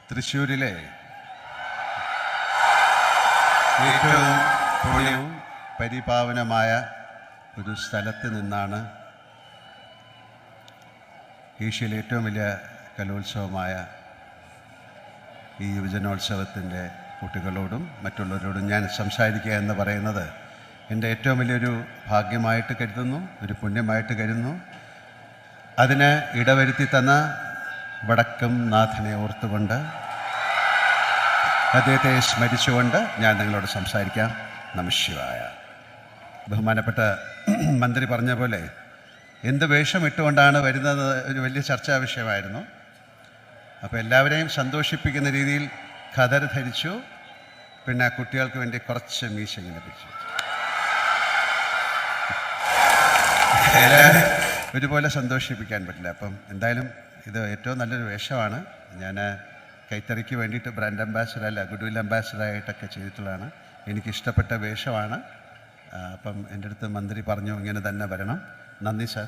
തൃശ്ശൂരിലെ ഏറ്റവും പുണ്യവും പരിപാവനമായ ഒരു സ്ഥലത്ത് നിന്നാണ് ഏഷ്യയിലെ ഏറ്റവും വലിയ കലോത്സവമായ ഈ യുവജനോത്സവത്തിൻ്റെ കുട്ടികളോടും മറ്റുള്ളവരോടും ഞാൻ സംസാരിക്കുക എന്ന് പറയുന്നത് എൻ്റെ ഏറ്റവും വലിയൊരു ഭാഗ്യമായിട്ട് കരുതുന്നു, ഒരു പുണ്യമായിട്ട് കരുതുന്നു. അതിന് ഇടവരുത്തി തന്ന വടക്കം നാഥനെ ഓർത്തുകൊണ്ട് അദ്ദേഹത്തെ സ്മരിച്ചുകൊണ്ട് ഞാൻ നിങ്ങളോട് സംസാരിക്കാം. നമഃശിവായ. ബഹുമാനപ്പെട്ട മന്ത്രി പറഞ്ഞ പോലെ എന്ത് വേഷം ഇട്ടുകൊണ്ടാണ് വരുന്നത് ഒരു വലിയ ചർച്ചാ വിഷയമായിരുന്നു. അപ്പോൾ എല്ലാവരെയും സന്തോഷിപ്പിക്കുന്ന രീതിയിൽ ഖദർ ധരിച്ചു, പിന്നെ കുട്ടികൾക്ക് വേണ്ടി കുറച്ച് മീശ ഇങ്ങനെ പിടിച്ചു. എല്ലാവരും ഒരുപോലെ സന്തോഷിപ്പിക്കാൻ പറ്റില്ല. അപ്പം എന്തായാലും ഇത് ഏറ്റവും നല്ലൊരു വേഷമാണ്. ഞാൻ കൈത്തറിക്ക് വേണ്ടിയിട്ട് ബ്രാൻഡ് അംബാസിഡർ അല്ല, ഗുഡ്വിൽ അംബാസിഡറായിട്ടൊക്കെ ചെയ്തിട്ടുള്ളതാണ്. എനിക്കിഷ്ടപ്പെട്ട വേഷമാണ്. അപ്പം എൻ്റെ അടുത്ത് മന്ത്രി പറഞ്ഞു ഇങ്ങനെ തന്നെ വരണം. നന്ദി സാർ.